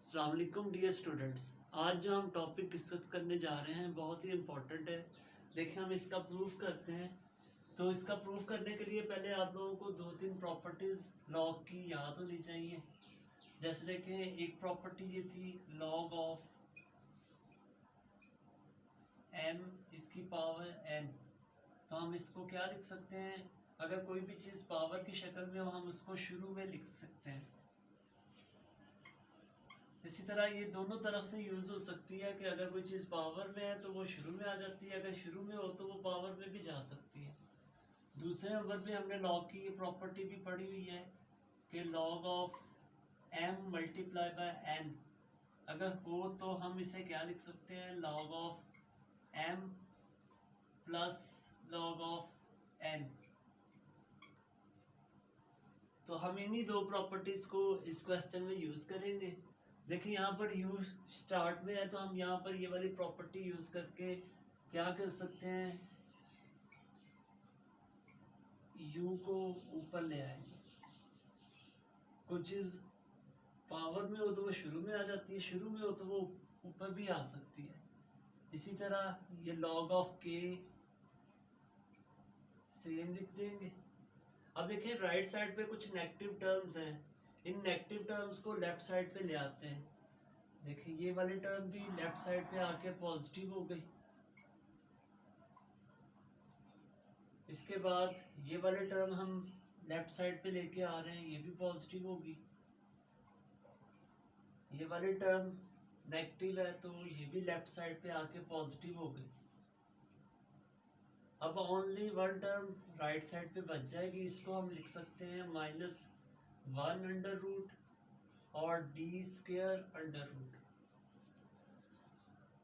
अस्सलाम वालेकुम dear students. आज जो हम टॉपिक डिस्कस करने जा रहे हैं बहुत ही इम्पोर्टेंट है। देखिए हम इसका प्रूफ करते हैं। तो इसका प्रूफ करने के लिए पहले आप लोगों को दो तीन प्रॉपर्टीज लॉग की याद होनी चाहिए। जैसे देखें, एक प्रॉपर्टी ये थी लॉग ऑफ m इसकी पावर n। तो हम इसको क्या लिख सकते हैं, अगर कोई भी चीज़ पावर की शक्ल में हो हम उसको शुरू में लिख सकते हैं। इसी तरह ये दोनों तरफ से यूज़ हो सकती है कि अगर कोई चीज़ पावर में है तो वो शुरू में आ जाती है, अगर शुरू में हो तो वो पावर में भी जा सकती है। दूसरे नंबर पे हमने लॉग की ये प्रॉपर्टी भी पढ़ी हुई है कि log of m multiply by n अगर हो तो हम इसे क्या लिख सकते हैं, log of m plus log of n। तो हम इन्हीं दो प्रॉपर्टीज को इस क्वेश्चन में यूज़ करेंगे। देखिए यहाँ पर u स्टार्ट में है तो हम यहाँ पर ये वाली प्रॉपर्टी यूज़ करके क्या कर सकते हैं, u को ऊपर ले आएंगे। कोई चीज़ पावर में हो तो वो शुरू में आ जाती है, शुरू में हो तो वो ऊपर भी आ सकती है। इसी तरह ये log ऑफ k सेम लिख देंगे। अब देखिए राइट साइड पे कुछ नेगेटिव टर्म्स हैं, इन नेगेटिव टर्म्स को लेफ्ट साइड पे ले आते हैं। देखिए ये वाली टर्म भी लेफ्ट साइड पे आके पॉजिटिव हो गई। इसके बाद ये वाले टर्म हम लेफ्ट साइड पे लेके आ रहे हैं, ये भी पॉजिटिव होगी। ये वाली टर्म नेगेटिव है तो ये भी लेफ्ट साइड पे आके पॉजिटिव हो गई। अब only one term right side पे बच जाएगी, इसको हम लिख सकते हैं -1 अंडर रूट और d स्क्वायर अंडर रूट।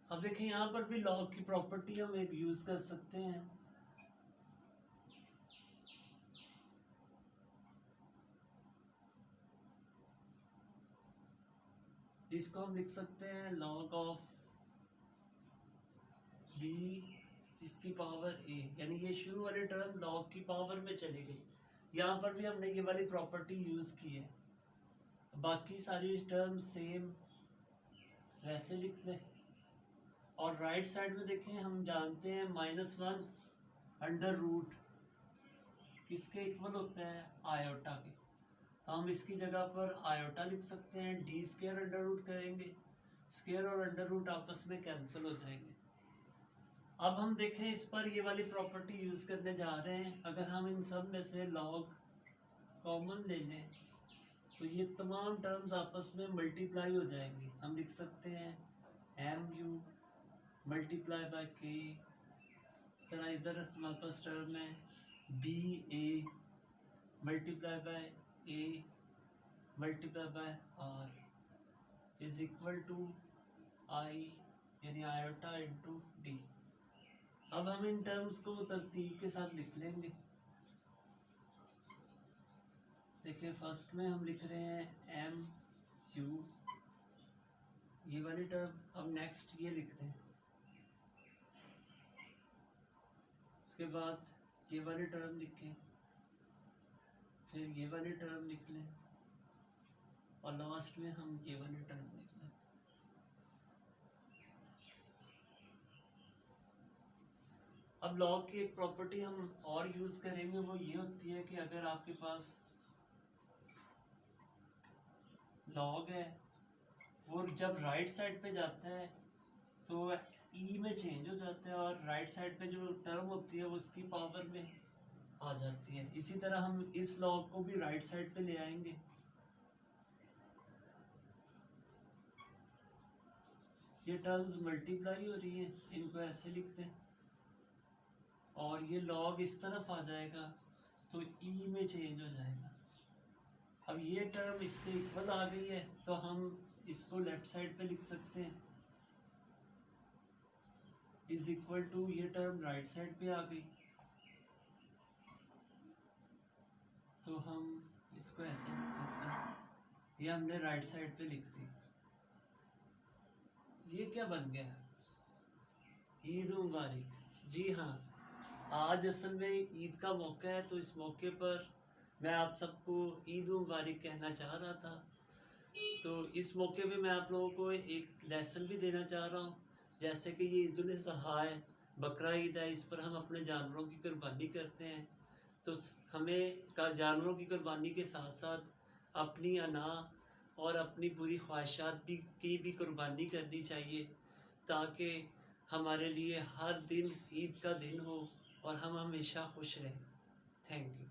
अब देखिए यहाँ पर भी लॉग की प्रॉपर्टी हम एक यूज कर सकते हैं। इसको हम लिख सकते हैं लॉग ऑफ b इसकी पावर a, यानी ये शुरू वाले टर्म लॉग की पावर में चली गई। यहाँ पर भी हमने ये वाली प्रॉपर्टी यूज की है। बाकी सारी टर्म सेम वैसे लिख लें। और राइट साइड में देखें, हम जानते हैं -1 अंडर रूट किसके इक्वल होता है, आयोटा के। तो हम इसकी जगह पर आयोटा लिख सकते हैं, d स्क्वायर अंडर रूट करेंगे, स्क्वायर और अंडर रूट आपस में कैंसिल हो जाएंगे। अब हम देखें इस पर ये वाली प्रॉपर्टी यूज करने जा रहे हैं। अगर हम इन सब में से लॉग कॉमन ले लें तो ये तमाम टर्म्स आपस में मल्टीप्लाई हो जाएंगी। हम लिख सकते हैं mu मल्टीप्लाई बाय k। इस तरह इधर हमारे पास टर्म है ba multiply by a multiply by r is equal to i यानी आयोटा इंटू डी। अब हम इन टर्म्स को तरतीब के साथ लिख लेंगे। देखिए फर्स्ट में हम लिख रहे हैं mu, ये वाली टर्म। अब नेक्स्ट ये लिखते हैं, उसके बाद ये वाली टर्म लिखें, फिर ये वाली टर्म लिख लें और लास्ट में हम ये वाली टर्म लिख लें। अब लॉग की एक प्रॉपर्टी हम और यूज करेंगे, वो ये होती है कि अगर आपके पास लॉग है वो जब राइट साइड पे जाता है तो ई में चेंज हो जाता है और राइट साइड पे जो टर्म होती है वो उसकी पावर में आ जाती है। इसी तरह हम इस लॉग को भी राइट साइड पे ले आएंगे। ये टर्म्स मल्टीप्लाई हो रही है, इनको ऐसे लिखते हैं और ये लॉग इस तरफ आ जाएगा तो ई में चेंज हो जाएगा। अब ये टर्म इसके इक्वल आ गई है तो हम इसको लेफ्ट साइड पे लिख सकते हैं, इज इक्वल टू ये टर्म राइट साइड पे आ गई तो हम इसको ऐसे लिख देते हैं, ये हमने राइट साइड पे लिख दी। ये क्या बन गया, ईद मुबारक। जी हाँ, आज असल में ईद का मौका है तो इस मौके पर मैं आप सबको ईद मुबारक कहना चाह रहा था। तो इस मौके पे मैं आप लोगों को एक लेसन भी देना चाह रहा हूँ। जैसे कि ये ईद उल ज़ुहा है, बकरा ईद है, इस पर हम अपने जानवरों की कुर्बानी करते हैं। तो हमें जानवरों की कुर्बानी के साथ साथ अपनी अना और अपनी बुरी ख्वाहिशात की भी कुर्बानी करनी चाहिए, ताकि हमारे लिए हर दिन ईद का दिन हो और हम हमेशा खुश रहें। Thank you.